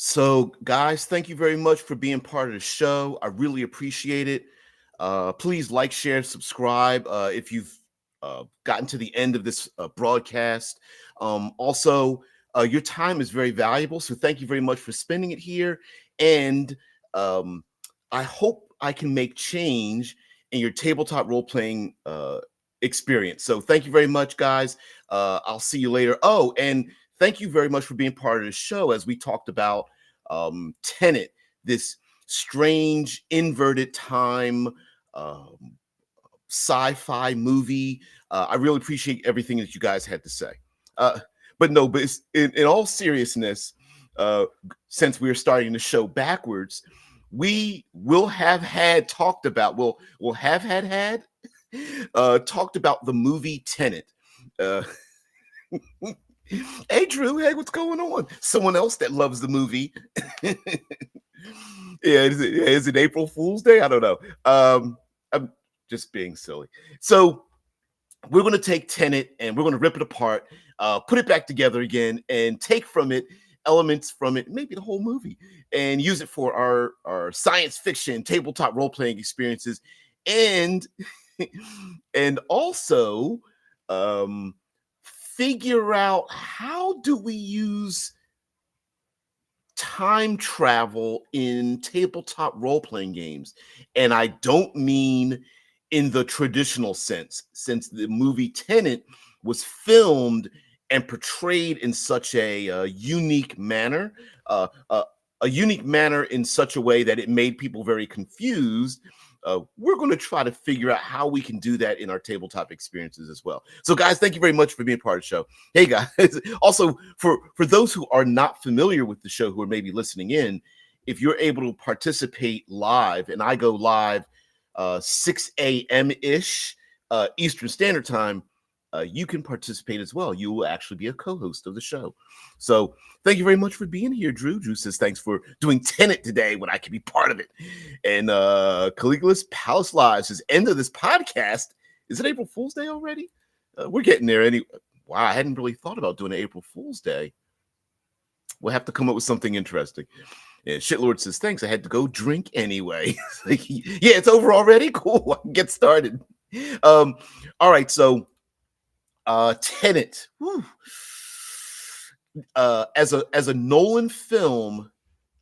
So, guys, thank you very much for being part of the show. I really appreciate it. Please like, share, subscribe if you've gotten to the end of this broadcast. Also, your time is very valuable, so thank you very much for spending it here. And um, I hope I can make change in your tabletop role playing experience. So, thank you very much, guys. I'll see you later. Oh, and thank you very much for being part of the show as we talked about Tenet, this strange inverted time um, sci-fi movie. I really appreciate everything that you guys had to say. Uh, but no, but it's, in all seriousness, uh, since we're starting the show backwards, we will have had talked about, we'll have had talked about the movie Tenet. Uh, Hey Drew, hey, what's going on? Someone else that loves the movie. Yeah, is it April Fool's Day? I don't know. I'm just being silly. So we're going to take Tenet and we're going to rip it apart, put it back together again, and take from it elements from it, maybe the whole movie, and use it for our science fiction tabletop role playing experiences, and and also um, figure out how do we use time travel in tabletop role playing games. And I don't mean in the traditional sense, since the movie Tenet was filmed and portrayed in such a unique manner, uh, uh, a unique manner in such a way that it made people very confused. We're going to try to figure out how we can do that in our tabletop experiences as well. So, guys, thank you very much for being part of the show. Hey, guys. Also, for those who are not familiar with the show, who are maybe listening in, if you're able to participate live, and I go live 6 a.m. ish Eastern Standard Time, you can participate as well. You will actually be a co-host of the show. So thank you very much for being here, Drew. Drew says thanks for doing Tenet today when I can be part of it. And Caligula's Palace Live says end of this podcast. Is it April Fool's Day already? We're getting there anyway. Wow, I hadn't really thought about doing an April Fool's Day. We'll have to come up with something interesting. Yeah, Shitlord says, thanks. I had to go drink anyway. Like, yeah, it's over already. Cool. I can get started. All right, so Tenet. As a Nolan film,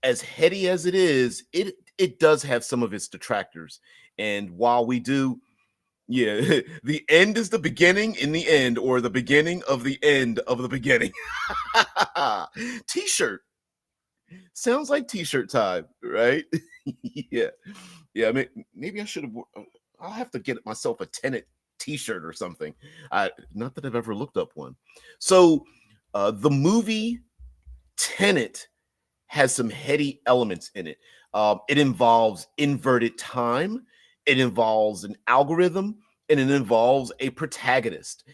as heady as it is, it does have some of its detractors. And while we do, yeah, the end is the beginning in the end, or the beginning of the end of the beginning. T-shirt. Sounds like T-shirt time, right? Yeah. Yeah, I mean, maybe I should have. I'll have to get myself a Tenet T-shirt or something. Not that I've ever looked up one. So, the movie Tenet has some heady elements in it. It involves inverted time. It involves an algorithm, and it involves a protagonist.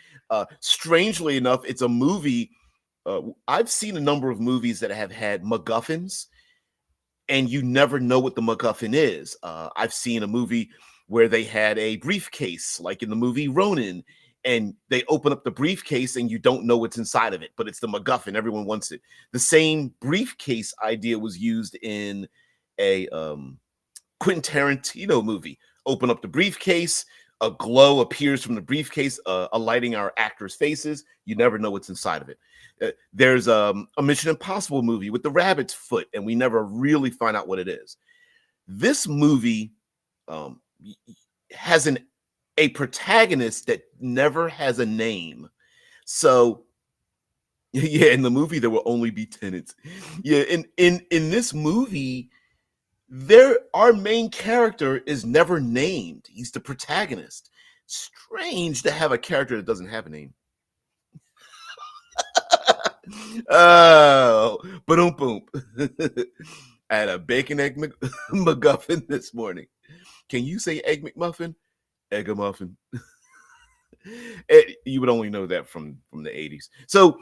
Strangely enough, it's a movie. I've seen a number of movies that have had MacGuffins, and you never know what the MacGuffin is. I've seen a movie where they had a briefcase, like in the movie Ronin, and they open up the briefcase and you don't know what's inside of it, but it's the MacGuffin. Everyone wants it. The same briefcase idea was used in a Quentin Tarantino movie. Open up the briefcase, a glow appears from the briefcase, alighting our actors' faces. You never know what's inside of it. There's a Mission Impossible movie with the rabbit's foot, and we never really find out what it is. This movie has a protagonist that never has a name. So yeah, in the movie there will only be tenants. Yeah, in this movie, our main character is never named. He's the protagonist. Strange to have a character that doesn't have a name. Oh, boom, boom. I had a bacon egg McGuffin this morning. Can you say egg McMuffin? Egg a muffin. You would only know that from the 80s. So,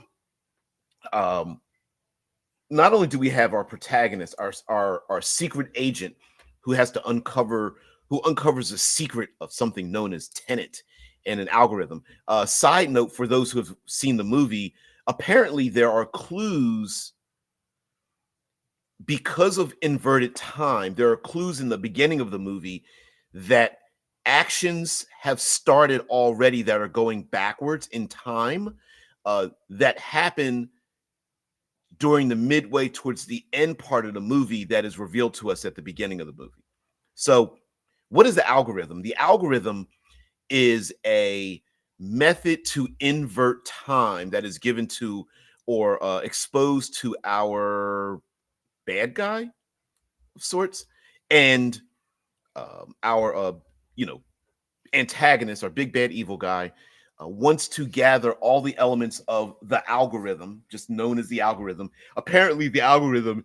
not only do we have our protagonist, our secret agent, who has to uncovers the secret of something known as Tenet and an algorithm. Side note for those who have seen the movie, apparently there are clues because of inverted time, there are clues in the beginning of the movie that actions have started already that are going backwards in time, that happen during the midway towards the end part of the movie that is revealed to us at the beginning of the movie. So, what is the algorithm? The algorithm is a method to invert time that is given to or exposed to our bad guy of sorts, and our you know antagonist, our big bad evil guy, wants to gather all the elements of the algorithm, just known as the algorithm. Apparently, the algorithm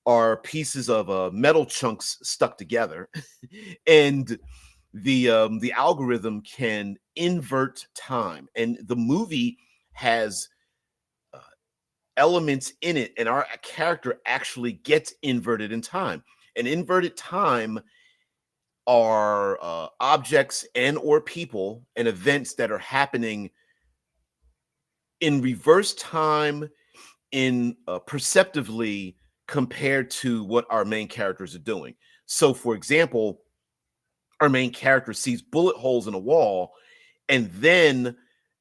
are pieces of metal chunks stuck together, and the algorithm can invert time. And the movie has uh, elements in it, and our character actually gets inverted in time. And inverted time are objects and or people and events that are happening in reverse time in perceptively compared to what our main characters are doing. So for example, our main character sees bullet holes in a wall, and then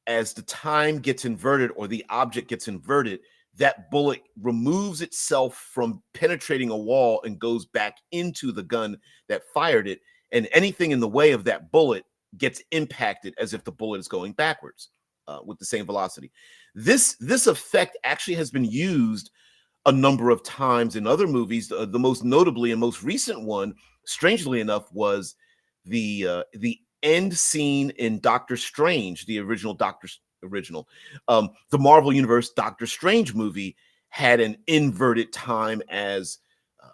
as the time gets inverted or the object gets inverted, that bullet removes itself from penetrating a wall and goes back into the gun that fired it. And anything in the way of that bullet gets impacted as if the bullet is going backwards with the same velocity. This effect actually has been used a number of times in other movies. The most notably and most recent one, strangely enough, was the end scene in Doctor Strange, the original the Marvel Universe Doctor Strange movie had an inverted time as uh,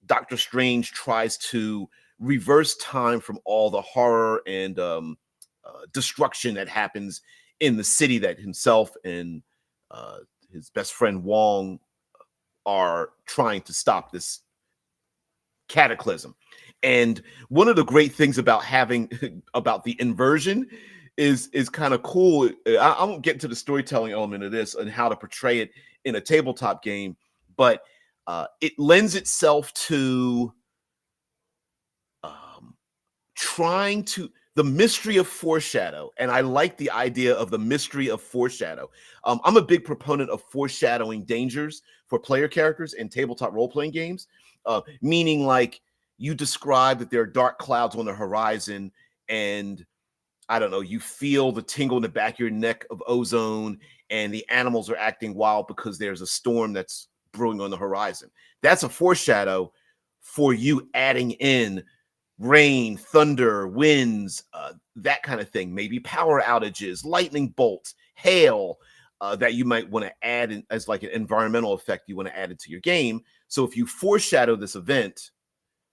Doctor Strange tries to reverse time from all the horror and destruction that happens in the city that himself and uh, his best friend Wong are trying to stop this cataclysm. And one of the great things about having about the inversion is kind of cool. I won't get into the storytelling element of this and how to portray it in a tabletop game, but it lends itself to um, trying to the mystery of foreshadow. And I like the idea of the mystery of foreshadow. I'm a big proponent of foreshadowing dangers for player characters in tabletop role-playing games, meaning like you describe that there are dark clouds on the horizon, and I don't know, you feel the tingle in the back of your neck of ozone, and the animals are acting wild because there's a storm that's brewing on the horizon. That's a foreshadow for you adding in rain, thunder, winds, that kind of thing. Maybe power outages, lightning bolts, hail, that you might want to add in as like an environmental effect you want to add into your game. So if you foreshadow this event,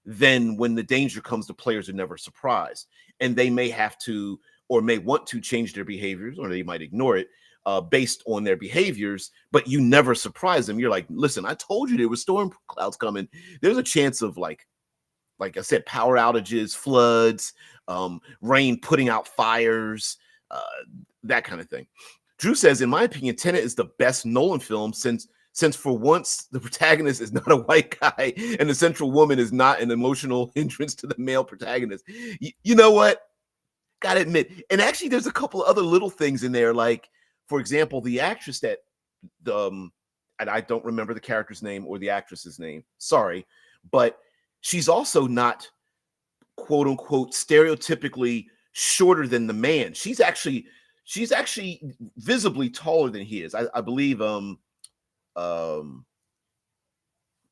then when the danger comes, the players are never surprised, and they may have to or may want to change their behaviors, or they might ignore it based on their behaviors. But you never surprise them. You're like, listen, I told you there was storm clouds coming. There's a chance of like I said, power outages, floods, rain putting out fires, uh, that kind of thing. Drew says, in my opinion, Tenet is the best Nolan film since for once the protagonist is not a white guy and the central woman is not an emotional hindrance to the male protagonist. You know what? Gotta admit, and actually, there's a couple of other little things in there, like for example, the actress that the and I don't remember the character's name or the actress's name. Sorry, but she's also not quote unquote stereotypically shorter than the man. She's actually visibly taller than he is. I believe um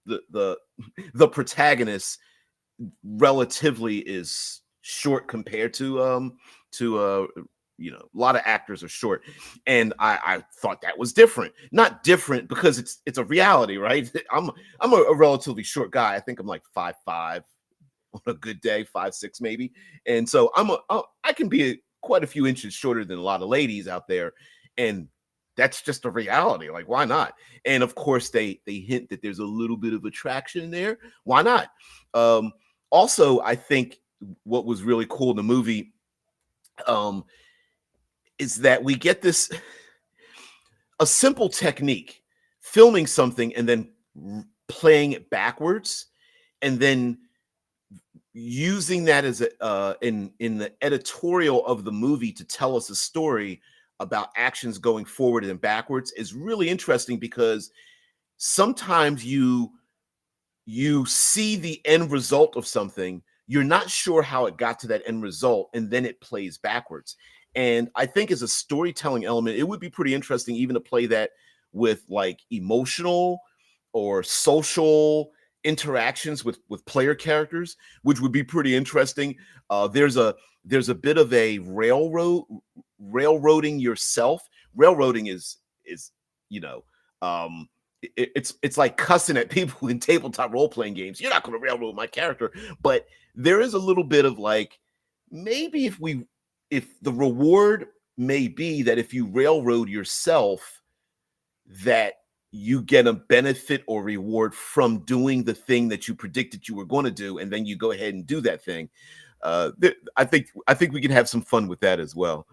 the the protagonist relatively is short compared to a lot of actors are short, and I thought that was different. Not different because it's a reality, right? I'm a relatively short guy. I think I'm like 5'5" on a good day, 5'6" maybe. And so I can be quite a few inches shorter than a lot of ladies out there, and that's just a reality. Like, why not? And of course, they hint that there's a little bit of attraction there. Why not? Um, Also, I think what was really cool in the movie um, is that we get a simple technique, filming something and then playing it backwards and then using that as a in the editorial of the movie to tell us a story about actions going forward and backwards is really interesting, because sometimes you see the end result of something, you're not sure how it got to that end result, and then it plays backwards. And I think as a storytelling element, it would be pretty interesting even to play that with like emotional or social interactions with player characters, which would be pretty interesting. There's a bit of a railroading yourself. Railroading is you know um it's like cussing at people in tabletop role-playing games. You're not going to railroad my character. But there is a little bit of like, maybe if the reward may be that if you railroad yourself, that you get a benefit or reward from doing the thing that you predicted you were going to do, and then you go ahead and do that thing. I think we can have some fun with that as well.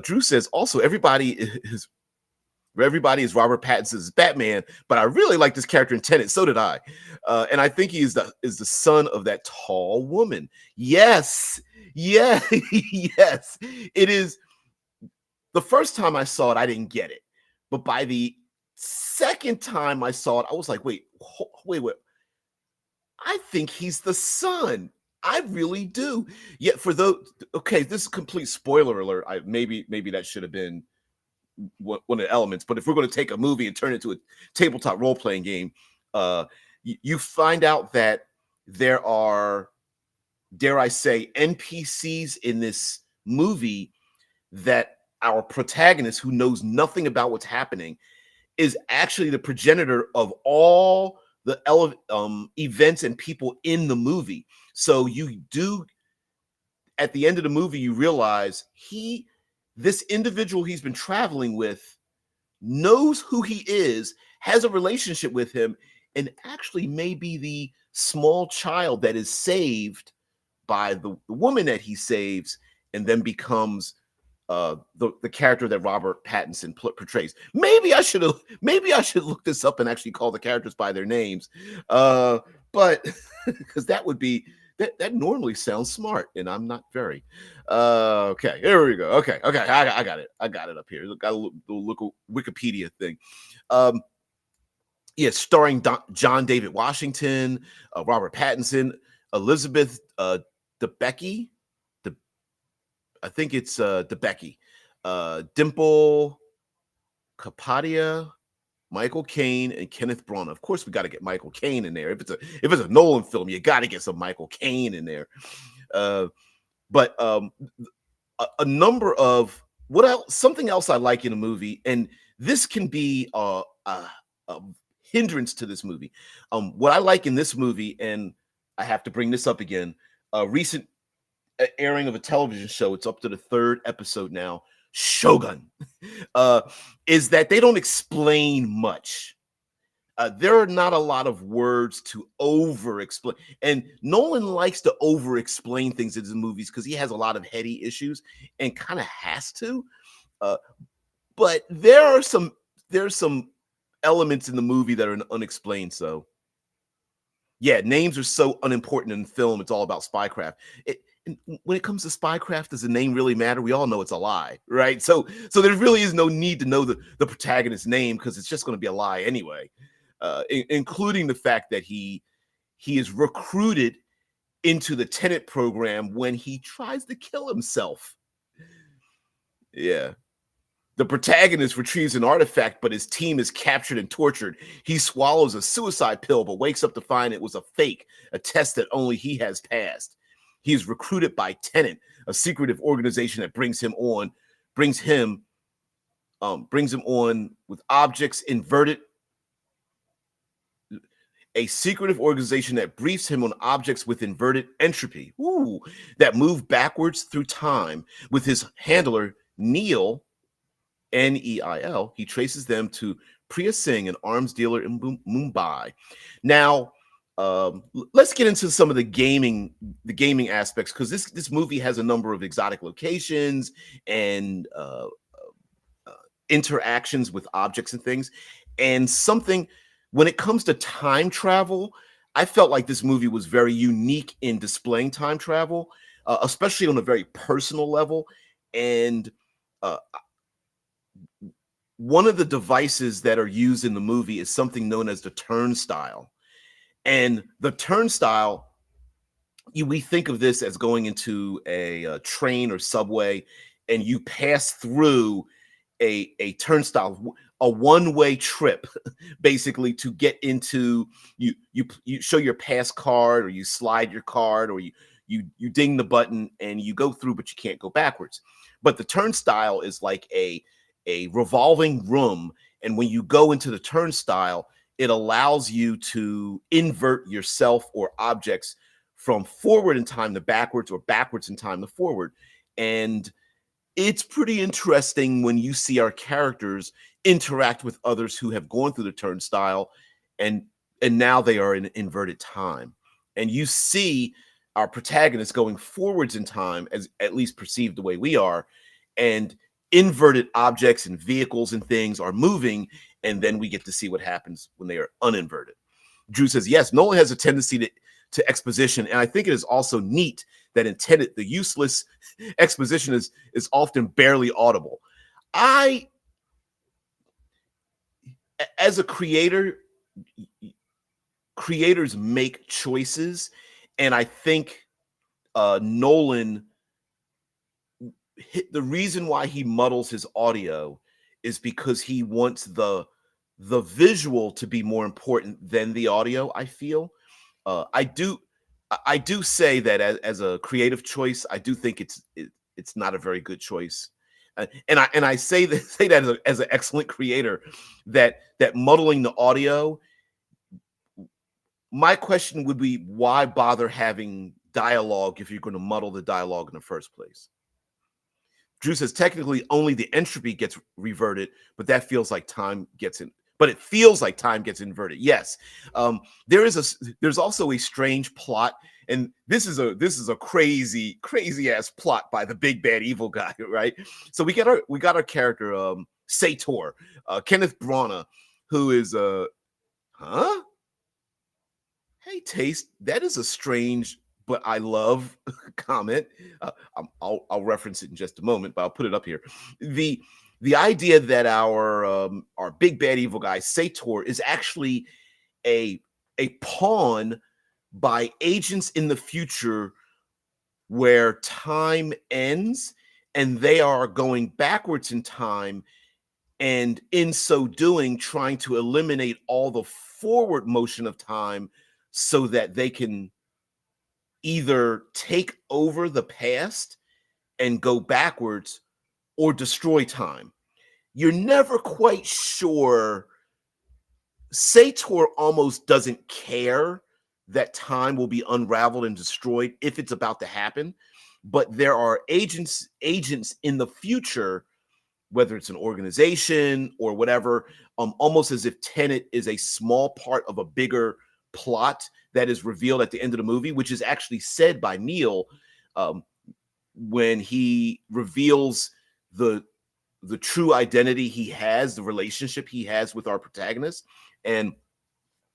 Drew says also everybody is Robert Pattinson's Batman, but I really like this character in Tenet. So did I, and I think he is the son of that tall woman. Yes, yeah, yes. It is. The first time I saw it, I didn't get it, but by the second time I saw it, I was like, wait. I think he's the son. I really do. Yet for those, okay, this is a complete spoiler alert. Maybe that should have been one of the elements. But if we're going to take a movie and turn it into a tabletop role playing game, you find out that there are, dare I say, NPCs in this movie that our protagonist, who knows nothing about what's happening, is actually the progenitor of all the events and people in the movie. So you do, at the end of the movie, you realize this individual he's been traveling with knows who he is, has a relationship with him, and actually may be the small child that is saved by the woman that he saves, and then becomes the character that Robert Pattinson portrays. Maybe I should look this up and actually call the characters by their names, but because that would be that normally sounds smart, and I'm not very. Okay, here we go. Okay, I got it. I got it up here. Got a look Wikipedia thing. Yeah, starring John David Washington, Robert Pattinson, Elizabeth Debicki. I think it's Debicki, Dimple Kapadia, Michael Caine, and Kenneth Branagh. Of course, we got to get Michael Caine in there. If it's a Nolan film, you got to get some Michael Caine in there. But a number of something else I like in a movie, and this can be a hindrance to this movie. What I like in this movie, and I have to bring this up again, recent airing of a television show, it's up to the 3rd episode now, Shogun, is that they don't explain much. There are not a lot of words to over explain, and Nolan likes to over explain things in his movies because he has a lot of heady issues and kind of has to. But there's some elements in the movie that are unexplained. So yeah, names are so unimportant in film. It's all about spycraft. When it comes to spycraft, does the name really matter? We all know it's a lie, right? So there really is no need to know the protagonist's name, because it's just going to be a lie anyway, including the fact that he is recruited into the Tenet program when he tries to kill himself. Yeah. The protagonist retrieves an artifact, but his team is captured and tortured. He swallows a suicide pill, but wakes up to find it was a fake, a test that only he has passed. He is recruited by Tenet, a secretive organization that brings him on with objects inverted. A secretive organization that briefs him on objects with inverted entropy, that move backwards through time. With his handler, Neil, Neil, he traces them to Priya Singh, an arms dealer in Mumbai. Now, let's get into some of the gaming aspects, because this movie has a number of exotic locations and interactions with objects and things. And something when it comes to time travel, I felt like this movie was very unique in displaying time travel, especially on a very personal level. And uh, one of the devices that are used in the movie is something known as the turnstile. And the turnstile, we think of this as going into a train or subway, and you pass through a turnstile, a one-way trip, basically, to get into you show your pass card, or you slide your card, or you ding the button and you go through, but you can't go backwards. But the turnstile is like a revolving room, and when you go into the turnstile, it allows you to invert yourself or objects from forward in time to backwards, or backwards in time to forward. And it's pretty interesting when you see our characters interact with others who have gone through the turnstile, and now they are in inverted time. And you see our protagonists going forwards in time, as at least perceived the way we are, and inverted objects and vehicles and things are moving, and then we get to see what happens when they are uninverted. Drew says, yes, Nolan has a tendency to exposition, and I think it is also neat that in Tenet, the useless exposition is often barely audible. As a creator, creators make choices, and I think Nolan, the reason why he muddles his audio is because he wants the visual to be more important than the audio. I feel I do say that as a creative choice, I do think it's not a very good choice. And I say that as an excellent creator, that muddling the audio. My question would be, why bother having dialogue if you're going to muddle the dialogue in the first place? Drew says technically only the entropy gets reverted, but that feels like time gets in. But it feels like time gets inverted. Yes, there's also a strange plot, and this is a crazy ass plot by the big bad evil guy, right? So we got our character Sator, Kenneth Branagh, who is huh? Hey, Taste, that is a strange but I love comment. I'll reference it in just a moment, but I'll put it up here. The the idea that our big bad evil guy Sator is actually a pawn by agents in the future where time ends, and they are going backwards in time, and in so doing trying to eliminate all the forward motion of time so that they can either take over the past and go backwards, or destroy time. You're never quite sure. Sator almost doesn't care that time will be unraveled and destroyed if it's about to happen. But there are agents in the future, whether it's an organization or whatever, almost as if Tenet is a small part of a bigger plot that is revealed at the end of the movie, which is actually said by Neil um, when he reveals the true identity he has, the relationship he has with our protagonist, and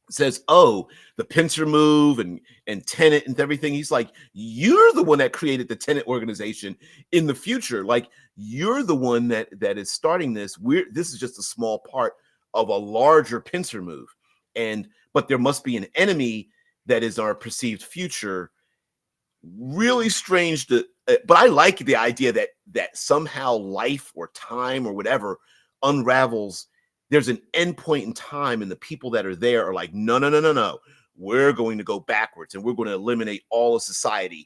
says, "Oh, the pincer move and Tenet and everything." He's like, "You're the one that created the Tenet organization in the future. Like, you're the one that is starting this. This is just a small part of a larger pincer move, and but there must be an enemy that is our perceived future." Really strange but I like the idea that somehow life or time or whatever unravels. There's an end point in time, and the people that are there are like, no, no, no, no, no, we're going to go backwards, and we're going to eliminate all of society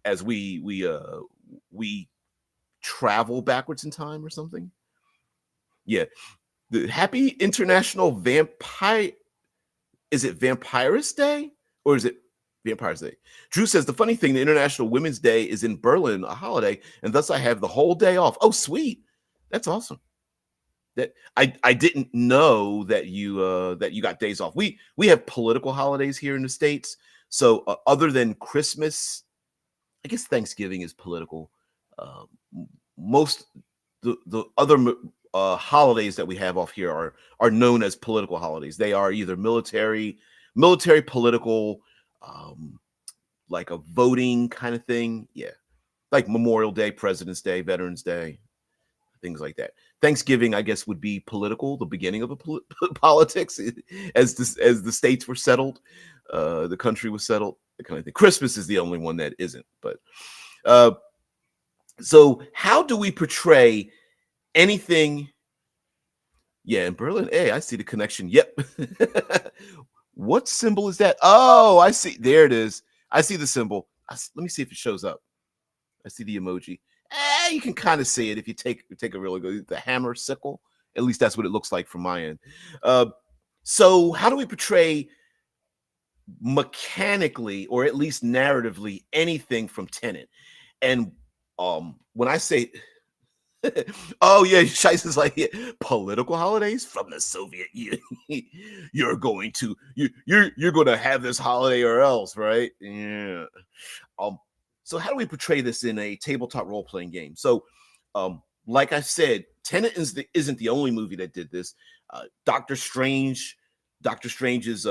as we travel backwards in time or something. Yeah, the happy International Vampire, is it Vampirist Day, or is it Vampires Day? Drew says the funny thing, the International Women's Day is in Berlin, a holiday, and thus I have the whole day off. Oh, sweet. That's awesome. That I didn't know that you got days off. We have political holidays here in the States. So other than Christmas, I guess Thanksgiving is political. Uh, most the other holidays that we have off here are known as political holidays. They are either military, political, um, like a voting kind of thing. Yeah, like Memorial Day, President's Day, Veterans Day, things like that. Thanksgiving, I guess, would be political, the beginning of a politics, as the states were settled, the country was settled, that kind of thing. Christmas is the only one that isn't. But uh, so, how do we portray anything? Yeah, in Berlin. Hey, I see the connection. Yep. What symbol is that? Oh, I see. There it is. I see the symbol. Let me see if it shows up. I see the emoji. You can kind of see it if you take a really good the hammer sickle. At least that's what it looks like from my end. Uh, so how do we portray mechanically or at least narratively anything from Tenet? And when I say oh yeah, Shice is like, yeah, political holidays from the Soviet Union. You're going to have this holiday or else, right? Yeah. Um, so how do we portray this in a tabletop role playing game? So, like I said, Tenet isn't the only movie that did this. Doctor Strange, Doctor Strange's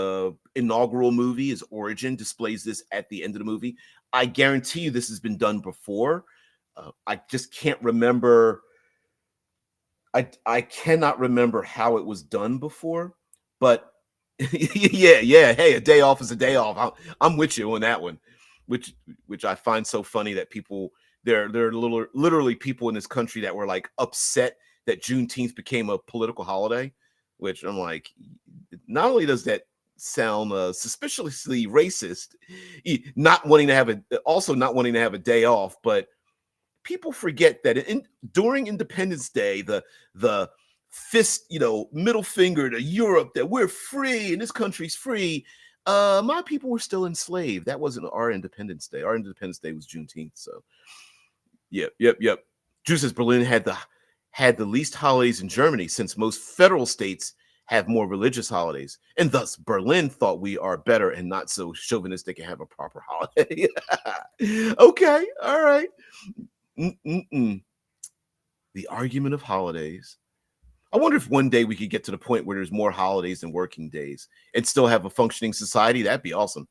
inaugural movie, his origin, displays this at the end of the movie. I guarantee you this has been done before. I just can't remember. I cannot remember how it was done before, but yeah. Hey, a day off is a day off. I'm with you on that one, which I find so funny that people there are literally people in this country that were like upset that Juneteenth became a political holiday, which I'm like, not only does that sound suspiciously racist, not wanting to have not wanting to have a day off, but people forget that during Independence Day, the fist, middle finger to Europe that we're free and this country's free. My people were still enslaved. That wasn't our Independence Day. Our Independence Day was Juneteenth. So, yep. Drew says Berlin had the least holidays in Germany, since most federal states have more religious holidays, and thus Berlin thought we are better and not so chauvinistic and have a proper holiday. Okay, all right. Mm-mm-mm. The argument of holidays. I wonder if one day we could get to the point where there's more holidays than working days and still have a functioning society. That'd be awesome.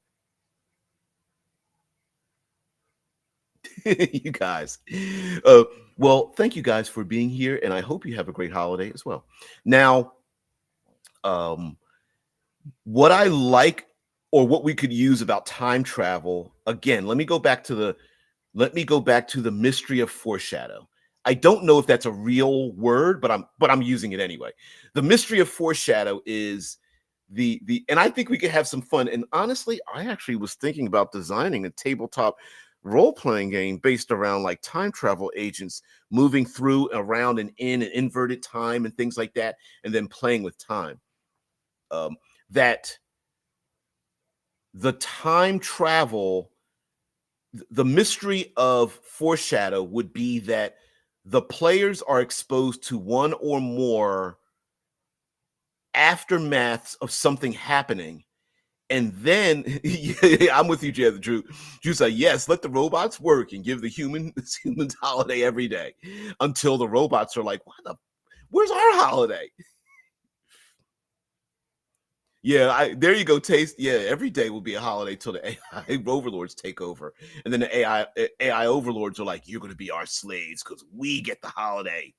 You guys. Well, thank you guys for being here, and I hope you have a great holiday as well. Now, um, what I like or what we could use about time travel, again, let me go back to the mystery of foreshadow. I don't know if that's a real word, but I'm using it anyway. The mystery of foreshadow is and I think we could have some fun. And honestly, I actually was thinking about designing a tabletop role-playing game based around like time travel agents moving through, around, and in and inverted time and things like that, and then playing with time. That the time travel, the mystery of foreshadow would be that the players are exposed to one or more aftermaths of something happening. And then I'm with you, Drew. Drew said, yes, let the robots work and give the humans holiday every day, until the robots are like, where's our holiday? Yeah, there you go, Taste. Yeah, every day will be a holiday till the AI overlords take over. And then the AI overlords are like, you're gonna be our slaves because we get the holiday.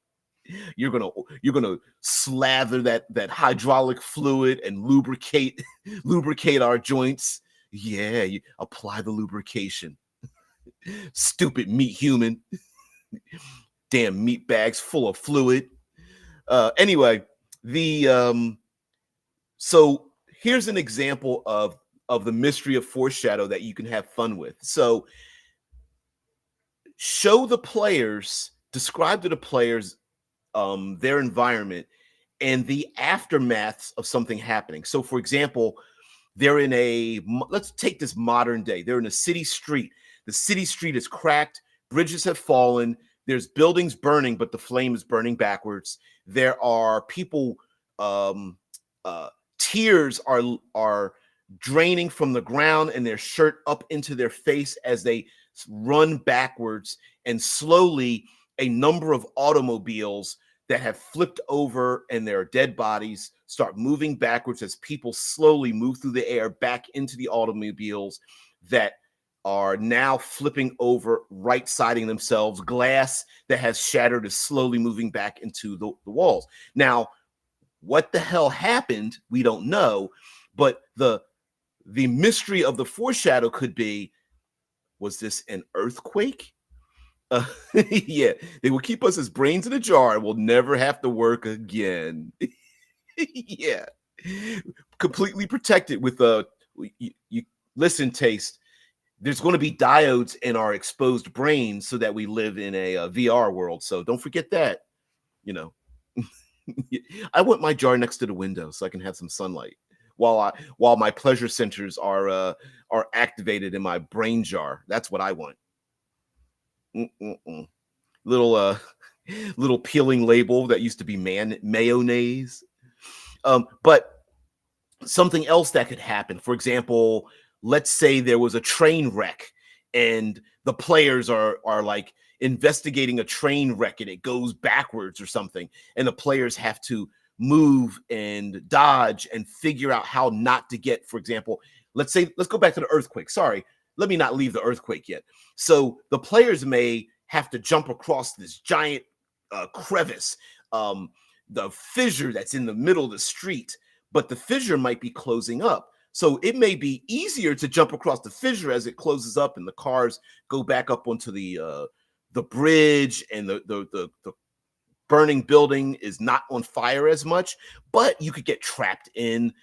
You're gonna slather that hydraulic fluid and lubricate our joints. Yeah, you apply the lubrication. Stupid meat human. Damn meat bags full of fluid. Anyway, so here's an example of the mystery of foreshadow that you can have fun with. So describe to the players their environment and the aftermaths of something happening. So, for example, let's take this modern day. They're in a city street. The city street is cracked. Bridges have fallen. There's buildings burning, but the flame is burning backwards. There are people. Tears are draining from the ground and their shirt up into their face as they run backwards, and slowly a number of automobiles that have flipped over and their dead bodies start moving backwards as people slowly move through the air back into the automobiles that are now flipping over, right-siding themselves. Glass that has shattered is slowly moving back into the walls. Now, what the hell happened, we don't know, but the mystery of the foreshadow could be, was this an earthquake? Yeah, they will keep us as brains in a jar and we'll never have to work again. Yeah, completely protected with you listen, Taste. There's going to be diodes in our exposed brains so that we live in a VR world. So don't forget that. You know, I want my jar next to the window so I can have some sunlight while my pleasure centers are activated in my brain jar. That's what I want. Mm-mm-mm. Little little peeling label that used to be mayonnaise. But something else that could happen, for example, let's say there was a train wreck and the players are like investigating a train wreck and it goes backwards or something, and the players have to move and dodge and figure out how not to get, for example, let's go back to the earthquake. Sorry, let me not leave the earthquake yet. So the players may have to jump across this giant crevice, the fissure that's in the middle of the street, but the fissure might be closing up. So it may be easier to jump across the fissure as it closes up and the cars go back up onto the bridge, and the burning building is not on fire as much, but you could get trapped in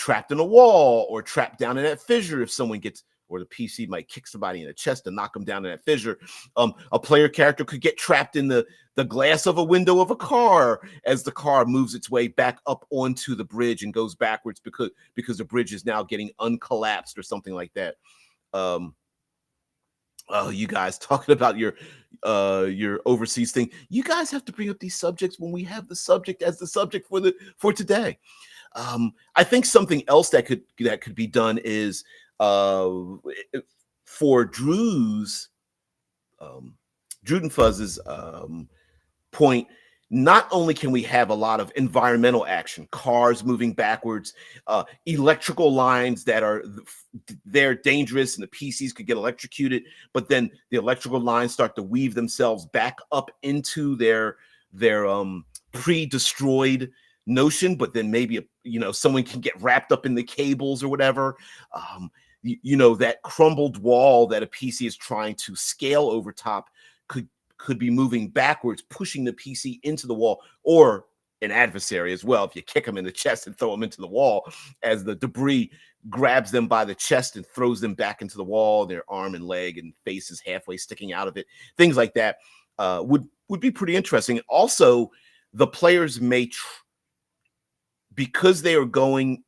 a wall or trapped down in that fissure if someone gets, or the PC might kick somebody in the chest and knock them down in that fissure. A player character could get trapped in the glass of a window of a car as the car moves its way back up onto the bridge and goes backwards because the bridge is now getting uncollapsed or something like that. Oh, you guys talking about your overseas thing. You guys have to bring up these subjects when we have the subject as the subject for today. I think something else that could be done is for Drew's Drew and Fuzz's point. Not only can we have a lot of environmental action, cars moving backwards, electrical lines that are they're dangerous and the PCs could get electrocuted, but then the electrical lines start to weave themselves back up into their pre-destroyed notion, but then maybe someone can get wrapped up in the cables or whatever. That crumbled wall that a PC is trying to scale over top could be moving backwards, pushing the PC into the wall, or an adversary as well. If you kick them in the chest and throw them into the wall, as the debris grabs them by the chest and throws them back into the wall, their arm and leg and face is halfway sticking out of it. Things like that would be pretty interesting. Also, the players may, because they are going,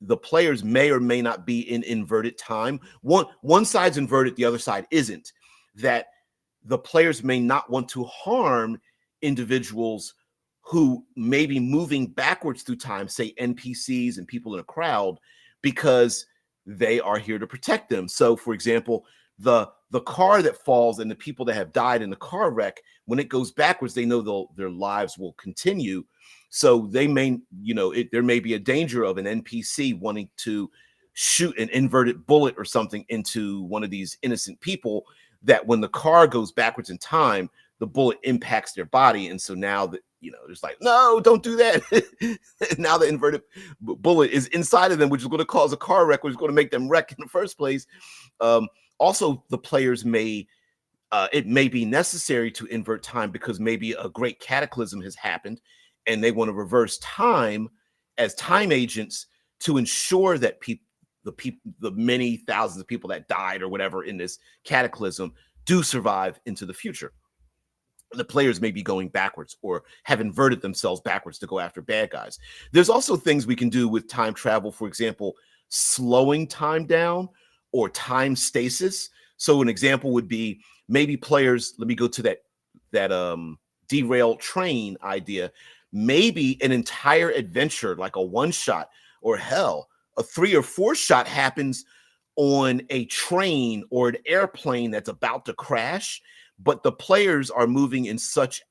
the players may or may not be in inverted time. One side's inverted, the other side isn't. That the players may not want to harm individuals who may be moving backwards through time, say NPCs and people in a crowd, because they are here to protect them. So, for example, the car that falls and the people that have died in the car wreck, when it goes backwards, they know their lives will continue. So they may, there may be a danger of an NPC wanting to shoot an inverted bullet or something into one of these innocent people, that when the car goes backwards in time, the bullet impacts their body. And so now it's like, no, don't do that. Now the inverted bullet is inside of them, which is going to cause a car wreck, which is going to make them wreck in the first place. Also, the players it may be necessary to invert time because maybe a great cataclysm has happened and they want to reverse time as time agents to ensure that the many thousands of people that died or whatever in this cataclysm do survive into the future. The players may be going backwards or have inverted themselves backwards to go after bad guys. There's also things we can do with time travel, for example, slowing time down or time stasis. So an example would be maybe players, let me go to that derailed train idea. Maybe an entire adventure, like a one shot, or hell, a 3 or 4 shot happens on a train or an airplane that's about to crash, but the players are moving in such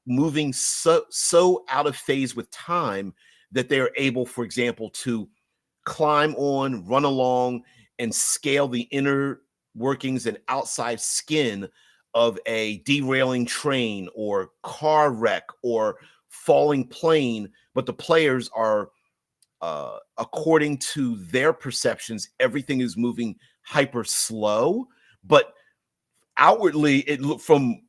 moving so out of phase with time that they're able, for example, to climb on, run along, and scale the inner workings and outside skin of a derailing train or car wreck or falling plane, but the players are, according to their perceptions, everything is moving hyper slow, but outwardly it look from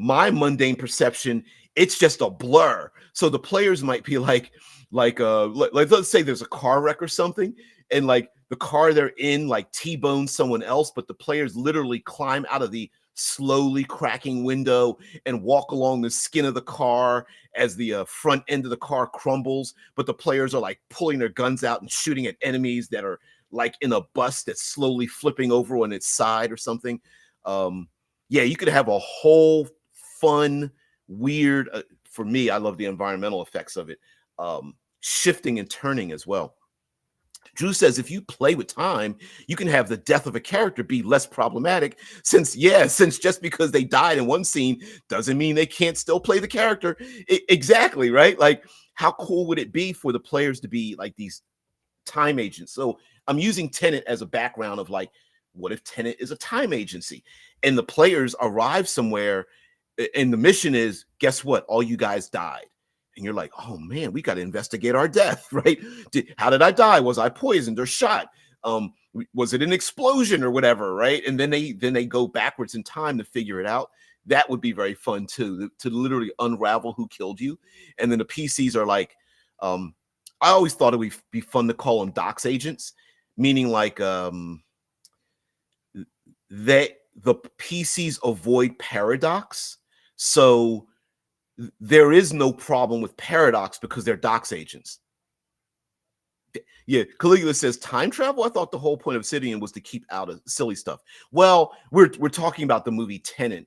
my mundane perception, it's just a blur. So the players might be like let's say there's a car wreck or something, and like the car they're in like T-bones someone else, but the players literally climb out of the slowly cracking window and walk along the skin of the car as the front end of the car crumbles, but the players are like pulling their guns out and shooting at enemies that are like in a bus that's slowly flipping over on its side or something. Yeah, you could have a whole fun, weird, for me, I love the environmental effects of it, shifting and turning as well. Drew says if you play with time, you can have the death of a character be less problematic since just because they died in one scene doesn't mean they can't still play the character. Exactly, right? Like, how cool would it be for the players to be like these time agents? So I'm using Tenet as a background of like, what if Tenet is a time agency and the players arrive somewhere and the mission is, guess what? All you guys died. And you're like, oh man, we got to investigate our death, right? How did I die? Was I poisoned or shot? Was it an explosion or whatever, right? And then they go backwards in time to figure it out. That would be very fun too, to literally unravel who killed you. And then the PCs are like, I always thought it would be fun to call them docs agents, meaning like the PCs avoid paradox. So there is no problem with paradox because they're docs agents. Yeah, Caligula says time travel. I thought the whole point of Obsidian was to keep out of silly stuff. Well, we're talking about the movie Tenet,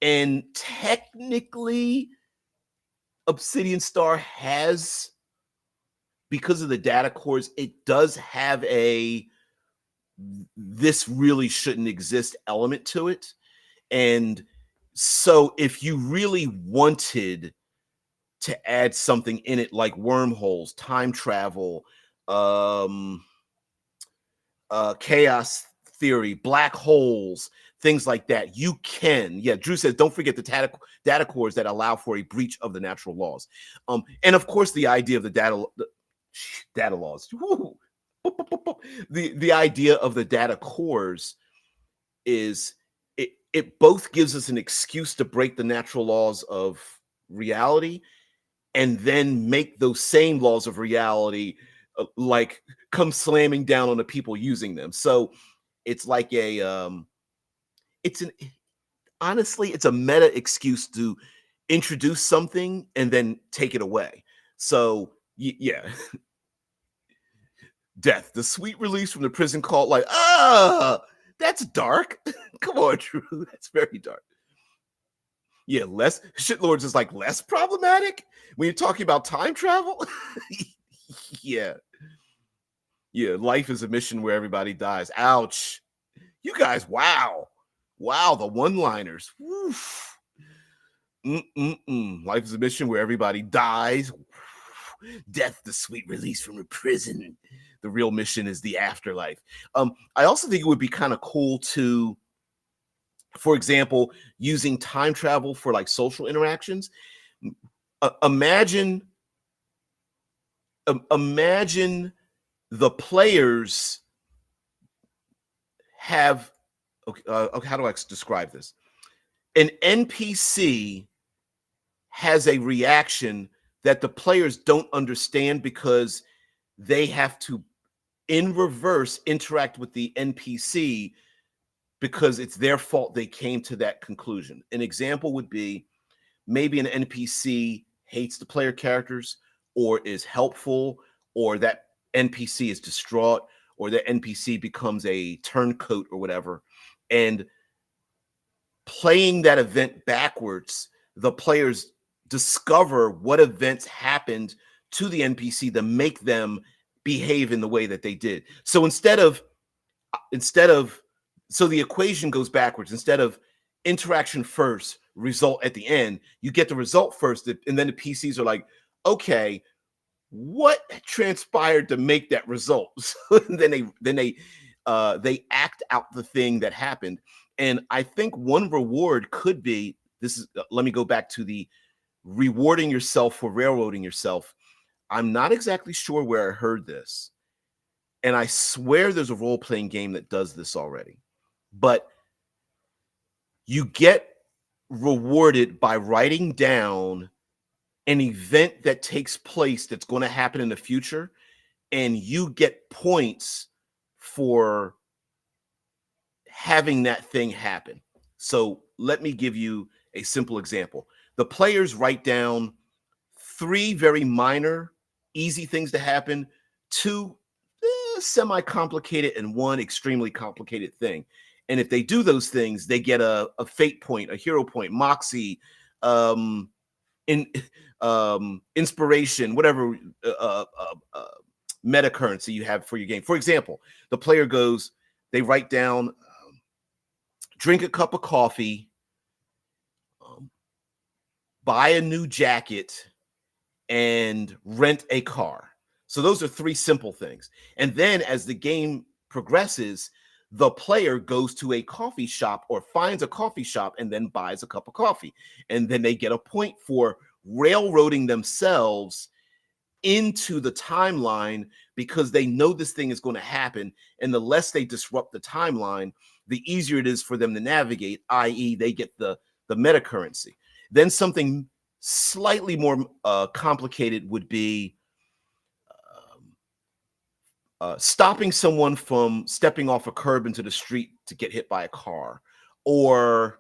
and technically, Obsidian Star has, because of the data cores, it does have a this really shouldn't exist element to it, and so if you really wanted to add something in it like wormholes, time travel, chaos theory, black holes, things like that, you can. Yeah, Drew says, don't forget the data cores that allow for a breach of the natural laws. And of course, the idea of the data laws. Woo, the idea of the data cores is it both gives us an excuse to break the natural laws of reality and then make those same laws of reality like come slamming down on the people using them. So it's like honestly, it's a meta excuse to introduce something and then take it away. So yeah. Death, the sweet release from the prison called like, that's dark. Come on, Drew. That's very dark. Yeah, less shitlords is like less problematic when you're talking about time travel. Yeah. Yeah, life is a mission where everybody dies. Ouch. You guys, wow. Wow, the one-liners. Woof. Life is a mission where everybody dies. Death, the sweet release from a prison. The real mission is the afterlife. I also think it would be kind of cool to, for example, using time travel for like social interactions. Imagine the players have, okay, how do I describe this? An NPC has a reaction that the players don't understand because they have to, in reverse, interact with the NPC because it's their fault they came to that conclusion. An example would be maybe an NPC hates the player characters or is helpful, or that NPC is distraught, or that NPC becomes a turncoat or whatever. And playing that event backwards, the players discover what events happened to the NPC to make them behave in the way that they did. So instead of so the equation goes backwards. Instead of interaction first, result at the end. You get the result first, and then the PCs are like, okay, what transpired to make that result? So then they act out the thing that happened. And I think one reward could be this is let me go back to the rewarding yourself for railroading yourself. I'm not exactly sure where I heard this, and I swear there's a role-playing game that does this already. But you get rewarded by writing down an event that takes place that's going to happen in the future, and you get points for having that thing happen. So let me give you a simple example. The players write down 3 very minor, easy things to happen, 2 semi-complicated, and 1 extremely complicated thing. And if they do those things, they get a fate point, a hero point, moxie, in inspiration, whatever meta currency you have for your game. For example, the player goes, they write down, drink a cup of coffee, buy a new jacket, and rent a car. So those are 3 simple things. And then as the game progresses, the player goes to a coffee shop or finds a coffee shop and then buys a cup of coffee. And then they get a point for railroading themselves into the timeline because they know this thing is going to happen. And the less they disrupt the timeline, the easier it is for them to navigate, i.e., they get the meta currency. Then something slightly more complicated would be stopping someone from stepping off a curb into the street to get hit by a car, or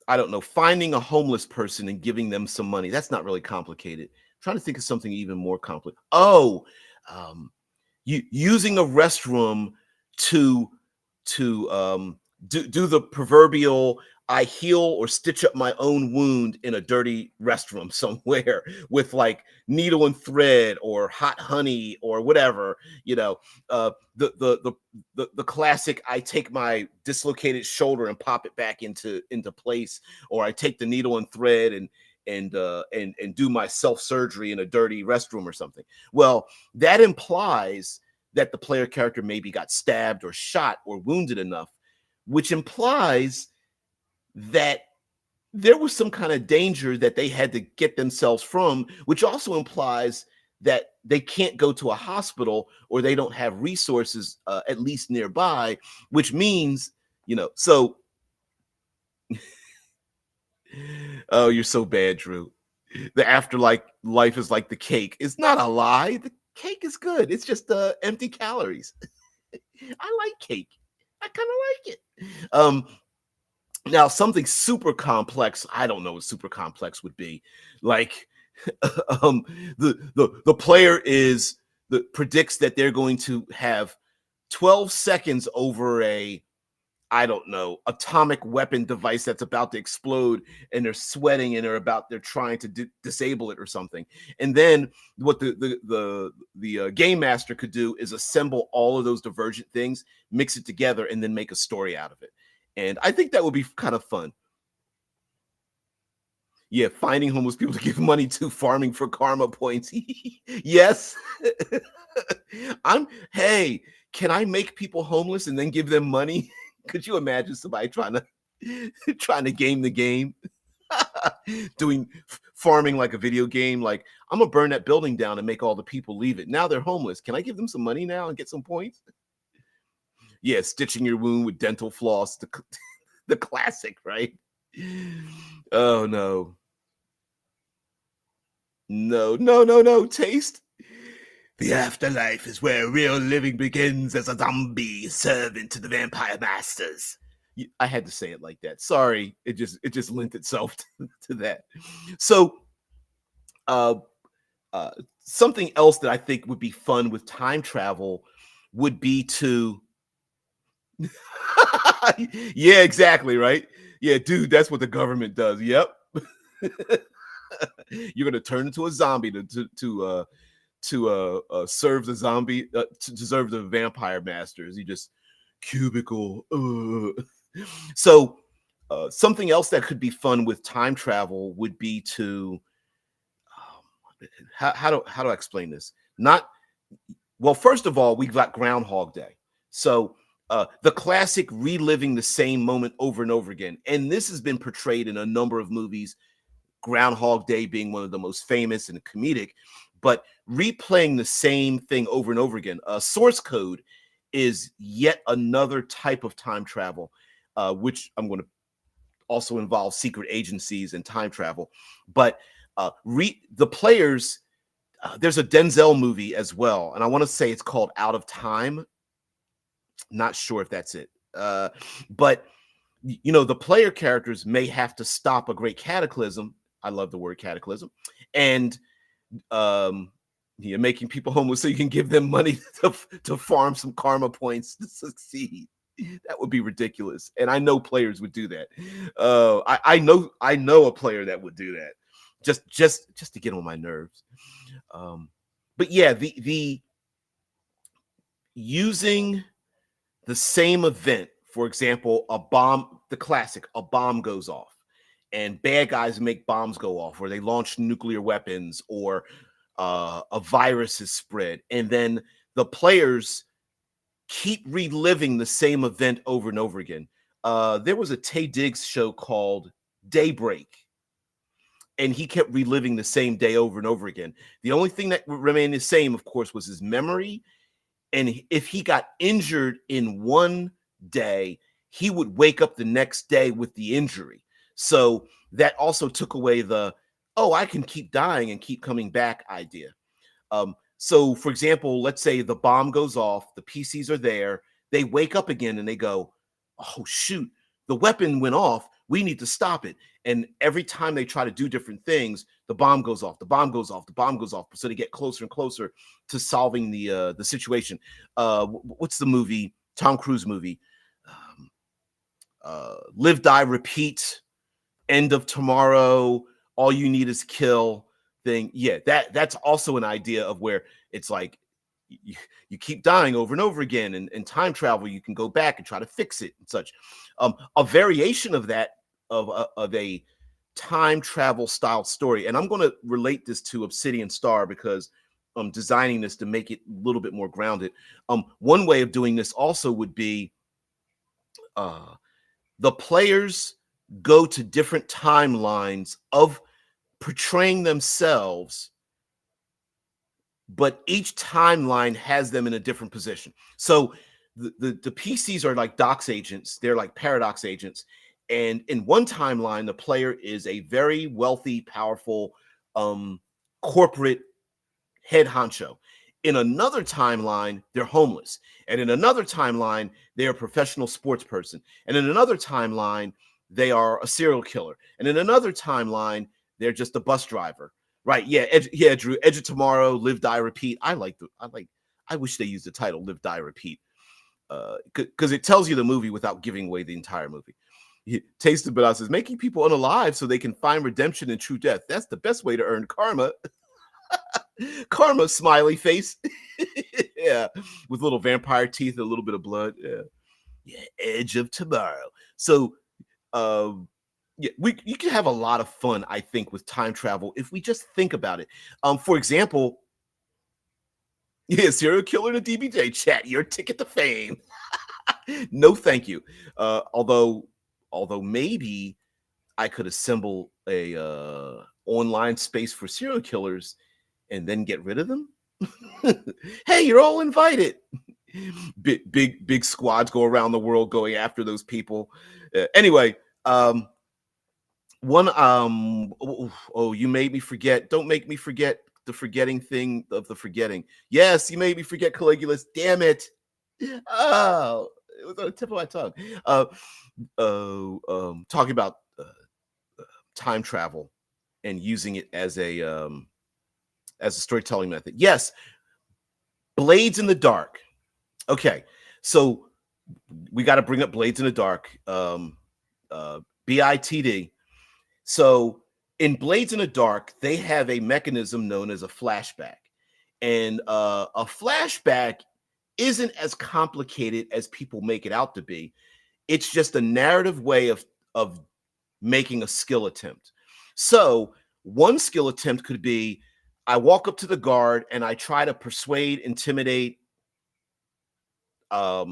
I don't know, finding a homeless person and giving them some money. That's not really complicated. I'm trying to think of something even more complicated. Oh, using a restroom to do the proverbial I heal or stitch up my own wound in a dirty restroom somewhere with like needle and thread or hot honey or whatever, the classic, I take my dislocated shoulder and pop it back into place, or I take the needle and thread and do my self-surgery in a dirty restroom or something. Well, that implies that the player character maybe got stabbed or shot or wounded enough, which implies that there was some kind of danger that they had to get themselves from, which also implies that they can't go to a hospital or they don't have resources, at least nearby, which means, so, oh, you're so bad, Drew. The afterlife life is like the cake. It's not a lie. The cake is good. It's just empty calories. I like cake. I kind of like it. Now, something super complex, I don't know what super complex would be. Like the player predicts that they're going to have 12 seconds over a, I don't know, atomic weapon device that's about to explode, and they're sweating and they're trying to disable it or something. And then what the game master could do is assemble all of those divergent things, mix it together, and then make a story out of it. And I think that would be kind of fun. Yeah, finding homeless people to give money to, farming for karma points. Yes. Hey, can I make people homeless and then give them money? Could you imagine somebody trying to game the game? Doing farming like a video game, like, I'm gonna burn that building down and make all the people leave it. Now they're homeless. Can I give them some money now and get some points? Yeah, stitching your wound with dental floss, the classic, right? Oh no. No, taste. The afterlife is where real living begins as a zombie servant to the vampire masters. I had to say it like that. Sorry, it just lent itself to that. So, something else that I think would be fun with time travel would be to, yeah, exactly, right? Yeah, dude, that's what the government does. Yep. You're gonna turn into a zombie to serve the zombie, to serve the vampire masters. You just cubicle. So something else that could be fun with time travel would be to how do I explain this? Not well. First of all, we've got Groundhog Day. So the classic reliving the same moment over and over again, and this has been portrayed in a number of movies. Groundhog Day being one of the most famous and comedic, but replaying the same thing over and over again. Source Code is yet another type of time travel, which I'm going to also involve secret agencies and time travel. But the players, there's a Denzel movie as well, and I want to say it's called Out of Time. Not sure if that's it, but the player characters may have to stop a great cataclysm. I love the word cataclysm, and making people homeless so you can give them money to farm some karma points to succeed. That would be ridiculous, and I know players would do that. I know a player that would do that, just to get on my nerves. But yeah, the using the same event, for example, the classic, a bomb goes off, and bad guys make bombs go off, or they launch nuclear weapons, or a virus is spread, and then the players keep reliving the same event over and over again. There was a Taye Diggs show called Daybreak, and he kept reliving the same day over and over again. The only thing that remained the same, of course, was his memory. And if he got injured in one day, he would wake up the next day with the injury. So that also took away the, I can keep dying and keep coming back idea. So, for example, let's say the bomb goes off, the PCs are there, they wake up again and they go, oh, shoot, the weapon went off. We need to stop it. And every time they try to do different things, the bomb goes off, the bomb goes off, the bomb goes off. So they get closer and closer to solving the situation. What's the movie? Tom Cruise movie? Live, Die, Repeat, End of Tomorrow, All You Need Is Kill thing. Yeah, that's also an idea of where it's like you keep dying over and over again, and time travel, you can go back and try to fix it and such. A variation of that, of a time travel style story, and I'm going to relate this to Obsidian Star because I'm designing this to make it a little bit more grounded. One way of doing this also would be the players go to different timelines of portraying themselves, but each timeline has them in a different position. So the PCs are like docs agents. They're like paradox agents. And in one timeline, the player is a very wealthy, powerful corporate head honcho. In another timeline, they're homeless. And in another timeline, they're a professional sports person. And in another timeline, they are a serial killer. And in another timeline, they're just a bus driver. Right. Yeah. Drew. Edge of Tomorrow, Live, Die, Repeat. I wish they used the title Live, Die, Repeat. Because it tells you the movie without giving away the entire movie. Taste of But says, making people unalive so they can find redemption in true death. That's the best way to earn karma. Karma, smiley face. Yeah. With little vampire teeth and a little bit of blood. Yeah. Edge of Tomorrow. So, yeah, you can have a lot of fun, I think, with time travel if we just think about it. For example, serial killer in a DBJ chat, your ticket to fame. No, thank you. Although maybe I could assemble a online space for serial killers and then get rid of them. Hey, you're all invited. Big squads go around the world going after those people. Anyway, you made me forget. Don't make me forget the forgetting thing of the forgetting. Yes, you made me forget Caligula's. Damn it. Oh, it was on the tip of my tongue. Talking about time travel and using it as a storytelling method. Yes, Blades in the Dark. Okay, so we got to bring up Blades in the Dark. BITD. So in Blades in the Dark, they have a mechanism known as a flashback. And a flashback isn't as complicated as people make it out to be. It's just a narrative way of making a skill attempt. So one skill attempt could be I walk up to the guard and I try to persuade, intimidate,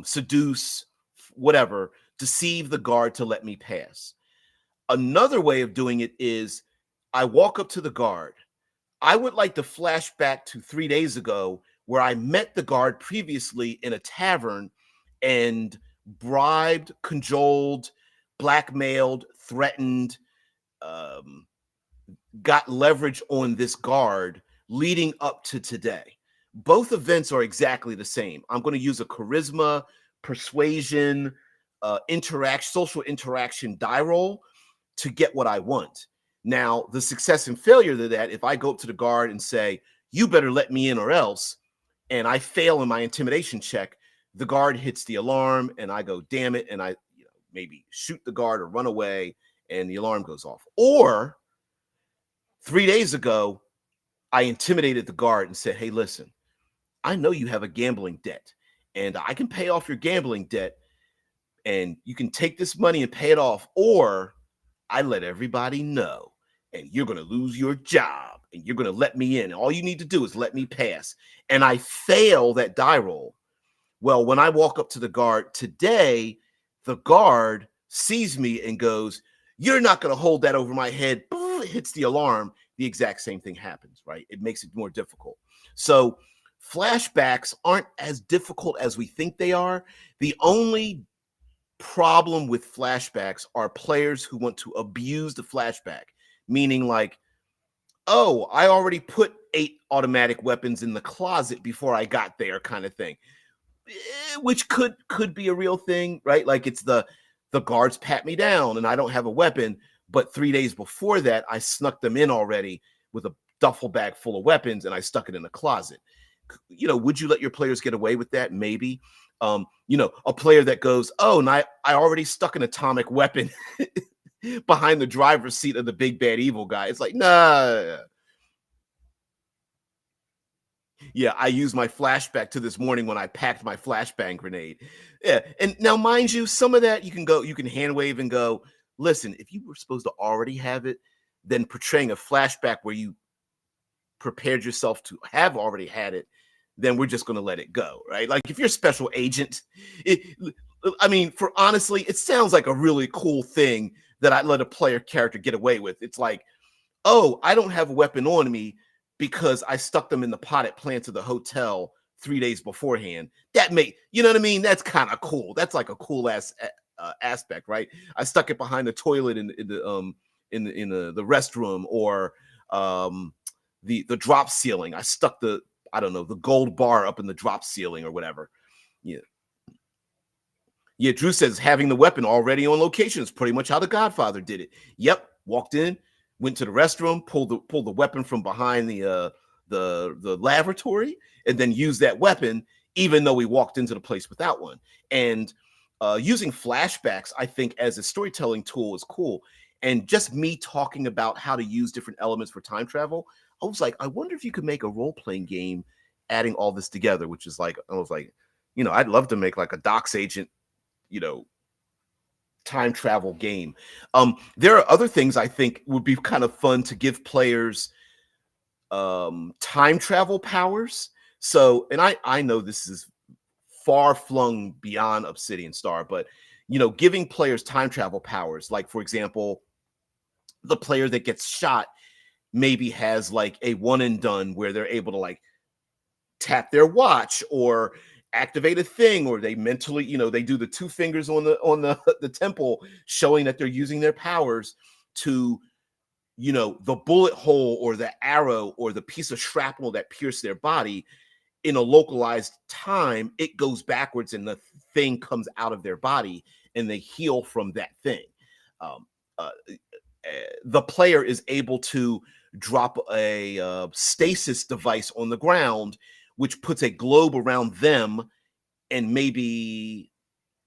seduce, whatever, deceive the guard to let me pass. Another way of doing it is I walk up to the guard. I would like to flash back to 3 days ago where I met the guard previously in a tavern and bribed, cajoled, blackmailed, threatened, um, got leverage on this guard leading up to today. Both events are exactly the same. I'm going to use a charisma, persuasion, social interaction die roll to get what I want. Now, the success and failure to that, if I go up to the guard and say, you better let me in or else, and I fail in my intimidation check, the guard hits the alarm and I go, damn it, and I maybe shoot the guard or run away and the alarm goes off. Or 3 days ago, I intimidated the guard and said, hey, listen, I know you have a gambling debt and I can pay off your gambling debt and you can take this money and pay it off, or I let everybody know and you're going to lose your job and you're going to let me in. All you need to do is let me pass. And I fail that die roll. Well, when I walk up to the guard today, the guard sees me and goes, you're not going to hold that over my head. Boom, it hits the alarm. The exact same thing happens, right? It makes it more difficult. So flashbacks aren't as difficult as we think they are. The only problem with flashbacks are players who want to abuse the flashback, meaning like, oh, I already put 8 automatic weapons in the closet before I got there kind of thing, which could be a real thing, right? Like it's the guards pat me down and I don't have a weapon, but 3 days before that, I snuck them in already with a duffel bag full of weapons and I stuck it in a closet. Would you let your players get away with that? Maybe. A player that goes, oh, and I already stuck an atomic weapon behind the driver's seat of the big bad evil guy. It's like, nah. Yeah, I used my flashback to this morning when I packed my flashbang grenade. Yeah, and now mind you, some of that you can hand wave and go, listen, if you were supposed to already have it, then portraying a flashback where you prepared yourself to have already had it, then we're just going to let it go, right? Like if you're a special agent, for honestly, it sounds like a really cool thing that I let a player character get away with. It's like, oh, I don't have a weapon on me because I stuck them in the potted plants of the hotel 3 days beforehand. You know what I mean? That's kind of cool. That's like a cool ass aspect, right? I stuck it behind the toilet in the restroom, or the drop ceiling. I stuck the gold bar up in the drop ceiling or whatever. Yeah. Yeah, Drew says having the weapon already on location is pretty much how The Godfather did it. Yep, walked in, went to the restroom, pulled the weapon from behind the lavatory, and then used that weapon, even though we walked into the place without one. And using flashbacks, I think, as a storytelling tool is cool. And just me talking about how to use different elements for time travel, I was like, I wonder if you could make a role-playing game adding all this together, which is like, I was like, I'd love to make like a Docs Agent, time travel game. There are other things I think would be kind of fun to give players time travel powers. So, and I know this is far flung beyond Obsidian Star, but giving players time travel powers, like for example, the player that gets shot maybe has like a one and done where they're able to like tap their watch or activate a thing, or they mentally, they do the 2 fingers on the temple, showing that they're using their powers to, the bullet hole or the arrow or the piece of shrapnel that pierced their body in a localized time, it goes backwards and the thing comes out of their body and they heal from that thing. The player is able to drop a stasis device on the ground, which puts a globe around them and maybe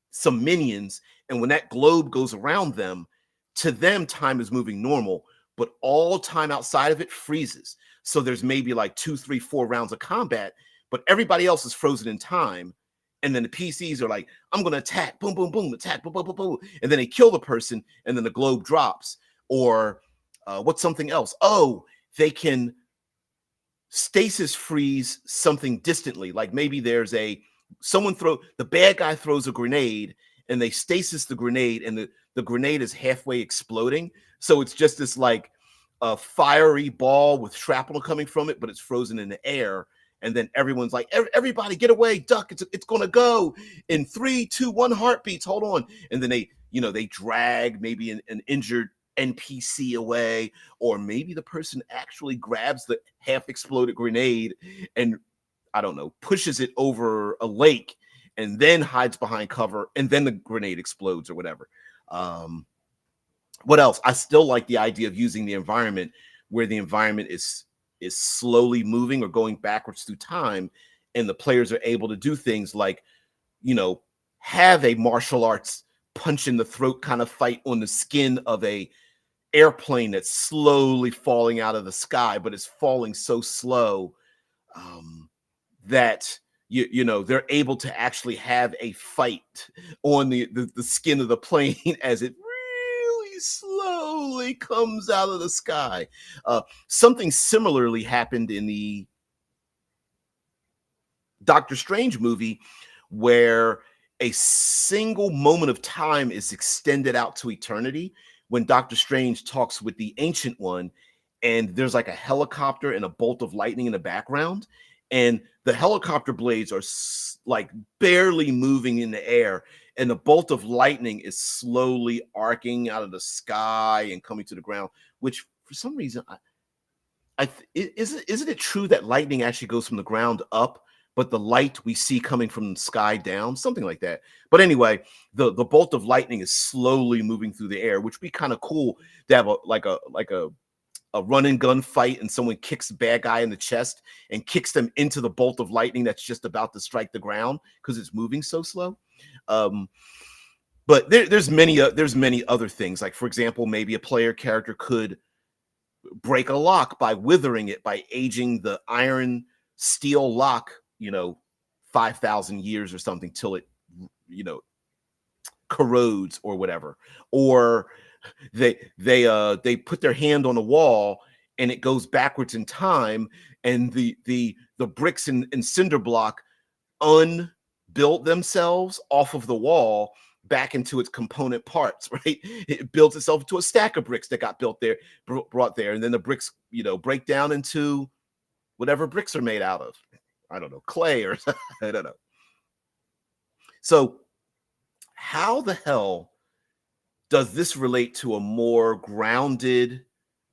some minions. And when that globe goes around them, to them, time is moving normal, but all time outside of it freezes. So there's maybe like 2, 3, 4 rounds of combat, but everybody else is frozen in time. And then the PCs are like, I'm going to attack, boom, boom, boom, attack, boom, boom, boom, boom. And then they kill the person, and then the globe drops. Or what's something else? Oh, they can stasis freeze something distantly. Like maybe there's the bad guy throws a grenade, and they stasis the grenade, and the grenade is halfway exploding. So it's just this like a fiery ball with shrapnel coming from it, but it's frozen in the air. And then everyone's like, everybody get away, duck. It's gonna go in 3, 2, 1 heartbeats. Hold on. And then they drag maybe an injured NPC away, or maybe the person actually grabs the half exploded grenade and, I don't know, pushes it over a lake and then hides behind cover, and then the grenade explodes or whatever. What else? I still like the idea of using the environment where the environment is slowly moving or going backwards through time, and the players are able to do things like, have a martial arts punch in the throat kind of fight on the skin of a airplane that's slowly falling out of the sky, but it's falling so slow that they're able to actually have a fight on the skin of the plane as it really slowly comes out of the sky. Something similarly happened in the Doctor Strange movie, where a single moment of time is extended out to eternity when Doctor Strange talks with the Ancient One, and there's like a helicopter and a bolt of lightning in the background, and the helicopter blades are like barely moving in the air, and the bolt of lightning is slowly arcing out of the sky and coming to the ground, which for some reason, isn't it true that lightning actually goes from the ground up, but the light we see coming from the sky down, something like that. But anyway, the bolt of lightning is slowly moving through the air, which would be kind of cool to have a run and gun fight, and someone kicks the bad guy in the chest and kicks them into the bolt of lightning that's just about to strike the ground because it's moving so slow. But there's many other things. Like, for example, maybe a player character could break a lock by withering it, by aging the iron steel lock 5,000 years or something, till it corrodes or whatever. Or they put their hand on a wall and it goes backwards in time, and the bricks and cinder block unbuilt themselves off of the wall back into its component parts, right? It builds itself into a stack of bricks that got built there, brought there, and then the bricks break down into whatever bricks are made out of. I don't know, clay or I don't know. So how the hell does this relate to a more grounded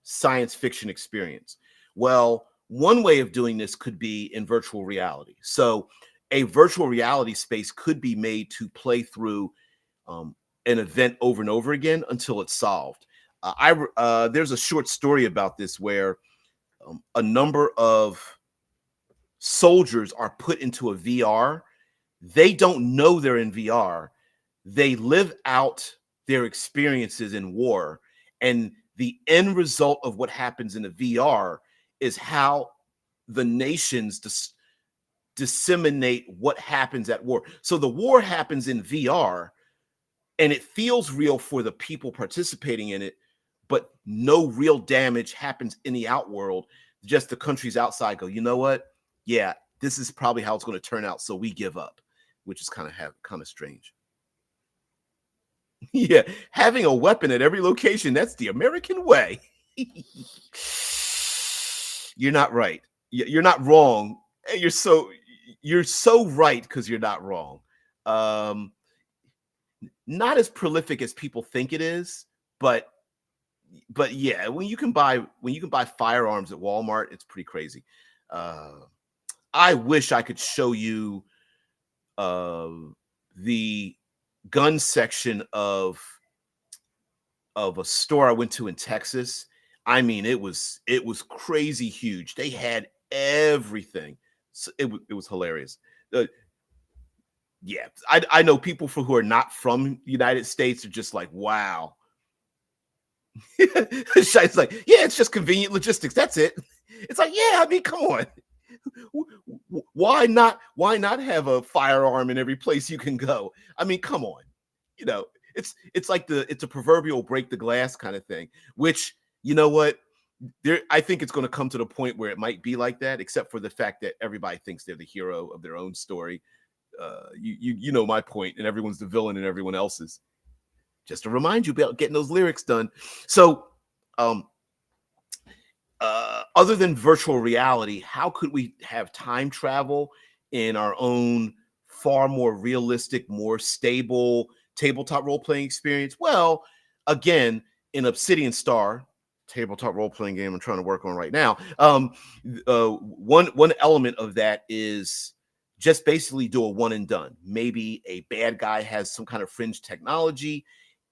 science fiction experience? Well, one way of doing this could be in virtual reality. So a virtual reality space could be made to play through an event over and over again until it's solved. There's a short story about this where a number of soldiers are put into a VR. They don't know they're in VR. They live out their experiences in war, and the end result of what happens in the VR is how the nations disseminate what happens at war. So the war happens in VR, and it feels real for the people participating in it, but no real damage happens in the outworld. Just the countries outside go, you know what? Yeah, this is probably how it's going to turn out, so we give up, which is kind of strange. Yeah, having a weapon at every location, that's the American way. You're not right. You're not wrong. You're so right because you're not wrong. Not as prolific as people think it is, but yeah, when you can buy firearms at Walmart, it's pretty crazy. I wish I could show you the gun section of a store I went to in Texas. I mean, it was crazy huge. They had everything. So it was hilarious. Yeah, I know people who are not from the United States are just like, wow. It's like, yeah, it's just convenient logistics. That's it. It's like, yeah, I mean, come on. Why not have a firearm in every place you can go? I mean, come on. You know, it's like it's a proverbial break the glass kind of thing, which, you know what? I think it's going to come to the point where it might be like that, except for the fact that everybody thinks they're the hero of their own story. You know my point, and everyone's the villain and everyone else's. Just to remind you about getting those lyrics done. So, um, other than virtual reality, how could we have time travel in our own far more realistic, more stable tabletop role playing experience? Well, again, in Obsidian Star, tabletop role playing game I'm trying to work on right now, one element of that is just basically do a one and done. Maybe a bad guy has some kind of fringe technology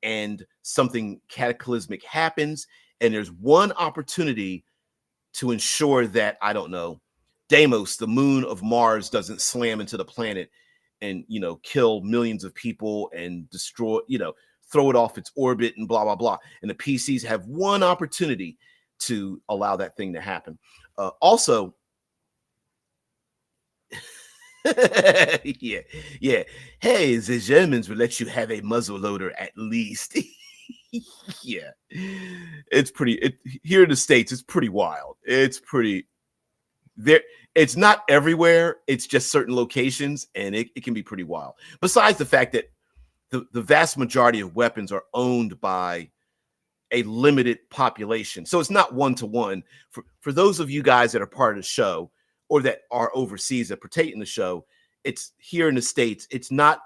and something cataclysmic happens, and there's one opportunity to ensure that, I don't know, Deimos, the moon of Mars, doesn't slam into the planet and, kill millions of people and destroy, throw it off its orbit and blah, blah, blah. And the PCs have one opportunity to allow that thing to happen. Also, yeah. Hey, the Germans will let you have a muzzle loader at least. Yeah, it's pretty. Here in the States, it's pretty wild. It's pretty there. It's not everywhere. It's just certain locations, and it can be pretty wild. Besides the fact that the vast majority of weapons are owned by a limited population, so it's not one-to-one. For those of you guys that are part of the show or that are overseas that partake in the show, it's here in the States. It's not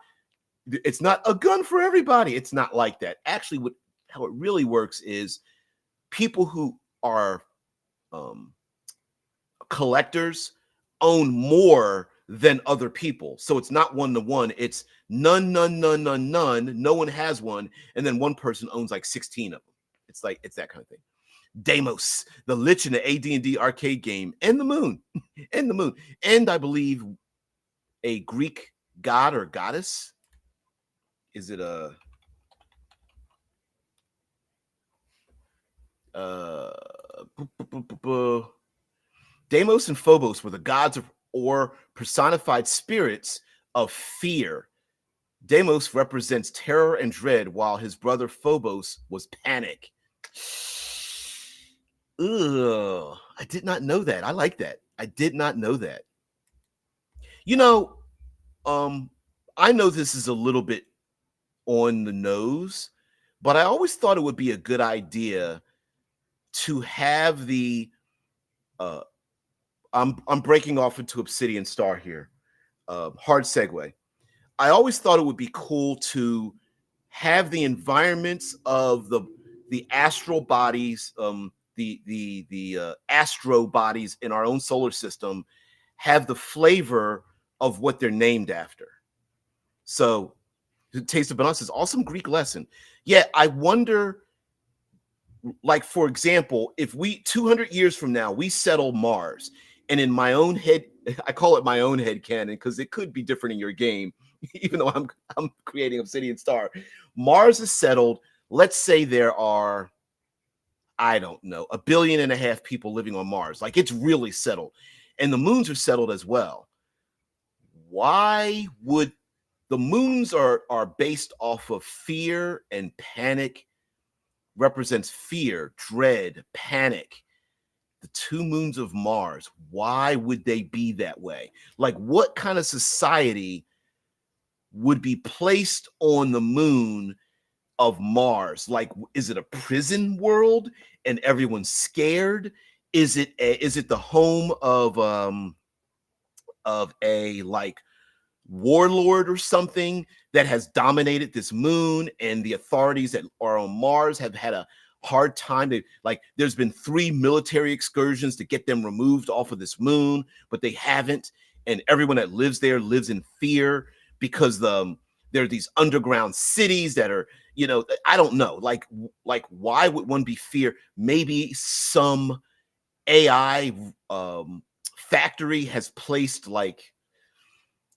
a gun for everybody. It's not like that. Actually, how it really works is people who are collectors own more than other people. So it's not one-to-one. It's none. No one has one. And then one person owns like 16 of them. It's that kind of thing. Deimos, the Lich in the AD&D arcade game, and the moon, and the moon. And I believe a Greek god or goddess. Is it a Deimos and Phobos were the gods or personified spirits of fear. Deimos represents terror and dread, while his brother Phobos was panic. Ugh, I did not know that. I like that. I did not know that. I know this is a little bit on the nose, but I always thought it would be a good idea to have the I'm breaking off into Obsidian Star here. Hard segue. I always thought it would be cool to have the environments of the astral bodies, the astro bodies in our own solar system have the flavor of what they're named after. So, Taste of Balance is awesome Greek lesson. Yeah, I wonder, like, for example, if 200 years from now, we settle Mars, and in my own head, I call it my own head canon because it could be different in your game, even though I'm creating Obsidian Star. Mars is settled. Let's say there are, I don't know, 1.5 billion people living on Mars. Like, it's really settled. And the moons are settled as well. Why would the moons are based off of fear and panic, represents fear, dread, panic. The two moons of Mars, why would they be that way? Like, what kind of society would be placed on the moon of Mars? Like, is it a prison world and everyone's scared? Is it the home of a like warlord or something that has dominated this moon, and the authorities that are on Mars have had a hard time? There's been 3 military excursions to get them removed off of this moon, but they haven't. And everyone that lives there lives in fear because there are these underground cities that are, I don't know, like why would one be fear? Maybe some AI factory has placed like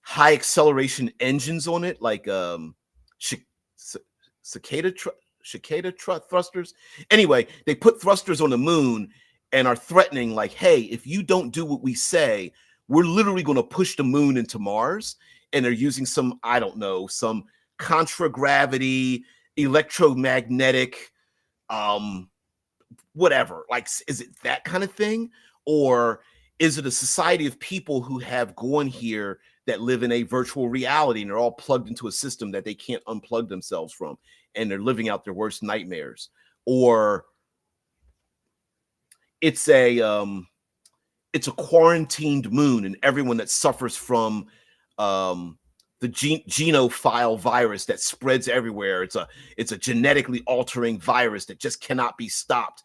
high acceleration engines on it, like cicada thrusters. Anyway, they put thrusters on the moon and are threatening, like, hey, if you don't do what we say, we're literally going to push the moon into Mars, and they're using some, I don't know, some contragravity, electromagnetic, um, whatever. Like, is it that kind of thing? Or is it a society of people who have gone here that live in a virtual reality and they're all plugged into a system that they can't unplug themselves from, and they're living out their worst nightmares? Or it's a quarantined moon, and everyone that suffers from the genophile virus that spreads everywhere. It's a genetically altering virus that just cannot be stopped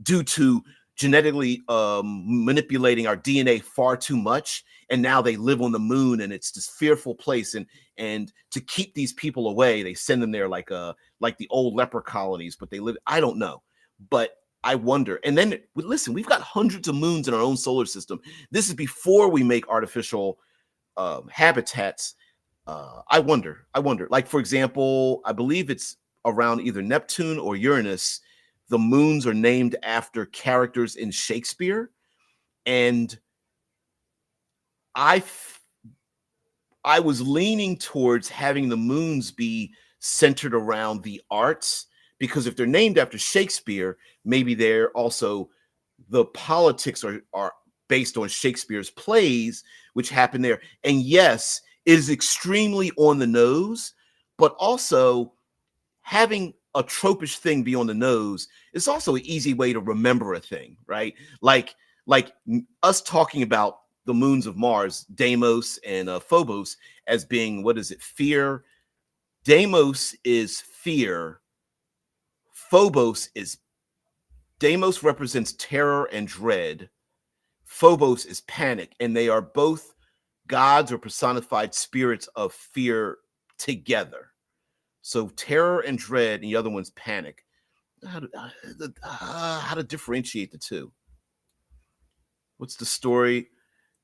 due to genetically manipulating our DNA far too much. And now they live on the moon, and it's this fearful place. And to keep these people away, they send them there like the old leper colonies. But they live. I don't know, but I wonder. And then listen, we've got hundreds of moons in our own solar system. This is before we make artificial habitats. I wonder. Like, for example, I believe it's around either Neptune or Uranus. The moons are named after characters in Shakespeare, and I was leaning towards having the moons be centered around the arts, because if they're named after Shakespeare, maybe they're also, the politics are based on Shakespeare's plays, which happen there. And yes, it is extremely on the nose, but also having a tropish thing be on the nose is also an easy way to remember a thing, right? Like us talking about the moons of Mars, Deimos and Phobos, as being, what is it, fear? Deimos is fear. Deimos represents terror and dread. Phobos is panic, and they are both gods or personified spirits of fear together. So terror and dread, and the other one's panic. How to differentiate the two? What's the story?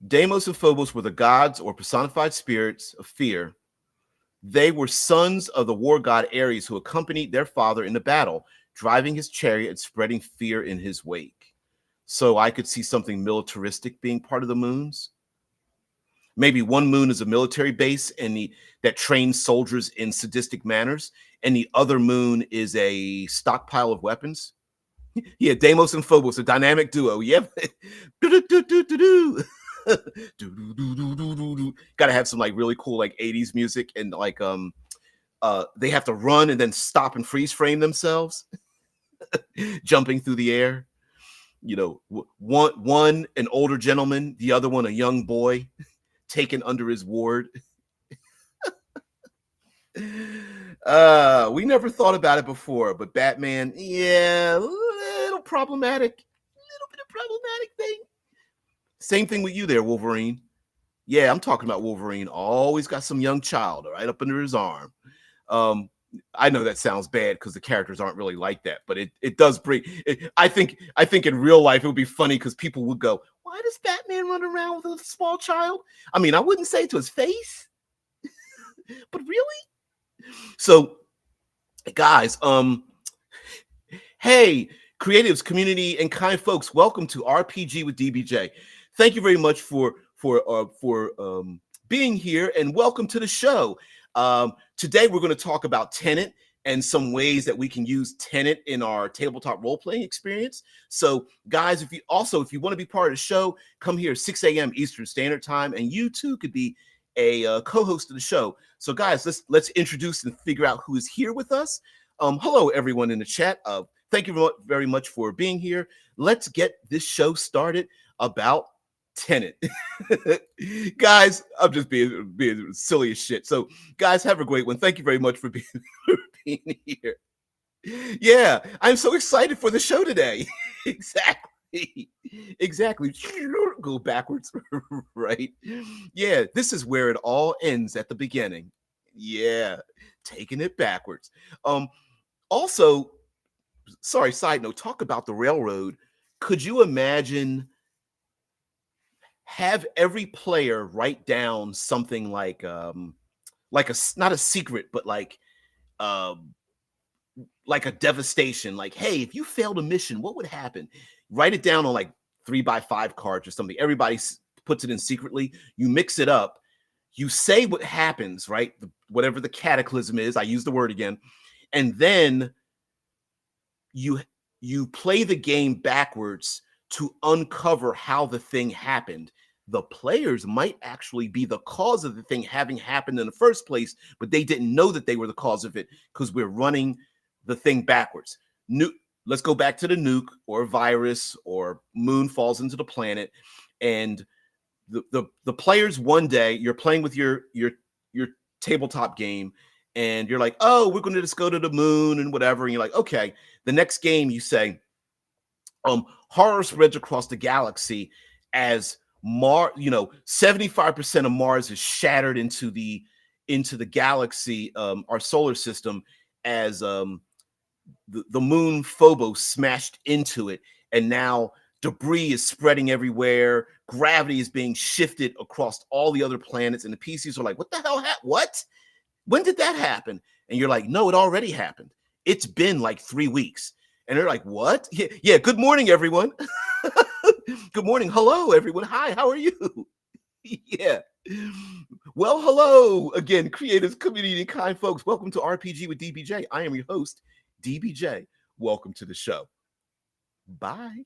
Deimos and Phobos were the gods or personified spirits of fear. They were sons of the war god Ares, who accompanied their father in the battle, driving his chariot and spreading fear in his wake. So I could see something militaristic being part of the moons. Maybe one moon is a military base that trains soldiers in sadistic manners, and the other moon is a stockpile of weapons. Yeah, Deimos and Phobos, a dynamic duo. Yep. Gotta have some like really cool like 80s music, and like they have to run and then stop and freeze frame themselves, jumping through the air. You know, one an older gentleman, the other one a young boy, taken under his ward. We never thought about it before, but Batman, yeah, a little problematic, little bit of problematic thing. Same thing with you there, Wolverine. Yeah, I'm talking about Wolverine. Always got some young child right up under his arm. I know that sounds bad because the characters aren't really like that, but it does bring. I think in real life it would be funny because people would go, "Why does Batman run around with a small child?" I mean, I wouldn't say it to his face, but really. So, guys, hey, creatives, community, and kind folks, welcome to RPG with DBJ. Thank you very much for being here, and welcome to the show. Today we're going to talk about Tenet and some ways that we can use Tenet in our tabletop role-playing experience. So, guys, if you want to be part of the show, come here 6 a.m. Eastern Standard Time, and you too could be a co-host of the show. So, guys, let's introduce and figure out who is here with us. Hello, everyone in the chat. Thank you very much for being here. Let's get this show started about Tenet. Guys, I'm just being silly as shit. So, guys, have a great one. Thank you very much for being here. Yeah, I'm so excited for the show today. Exactly. Go backwards, right? Yeah, this is where it all ends at the beginning. Yeah, taking it backwards. Also, sorry, side note, talk about the railroad. Could you imagine have every player write down something like not a secret, but like a devastation, like, hey, if you failed a mission, what would happen? Write it down on like 3x5 cards or something. Everybody puts it in secretly. You mix it up. You say what happens, right? Whatever the cataclysm is. I use the word again, and then you play the game backwards to uncover how the thing happened. The players might actually be the cause of the thing having happened in the first place, but they didn't know that they were the cause of it because we're running the thing backwards. Let's go back to the nuke or virus or moon falls into the planet, and the players one day you're playing with your tabletop game, and you're like, oh, we're going to just go to the moon and whatever, and you're like, okay. The next game you say, horror spreads across the galaxy as 75% of Mars is shattered into the galaxy, our solar system, as the moon Phobos smashed into it, and now debris is spreading everywhere. Gravity is being shifted across all the other planets, and the PCs are like, what the hell what? When did that happen? And you're like, no, it already happened. It's been like 3 weeks. And they're like, what? Yeah. Good morning, everyone. Good morning. Hello, everyone. Hi, how are you? Yeah. Well, hello again, creators, community, and kind folks. Welcome to RPG with DBJ. I am your host, DBJ. Welcome to the show. Bye.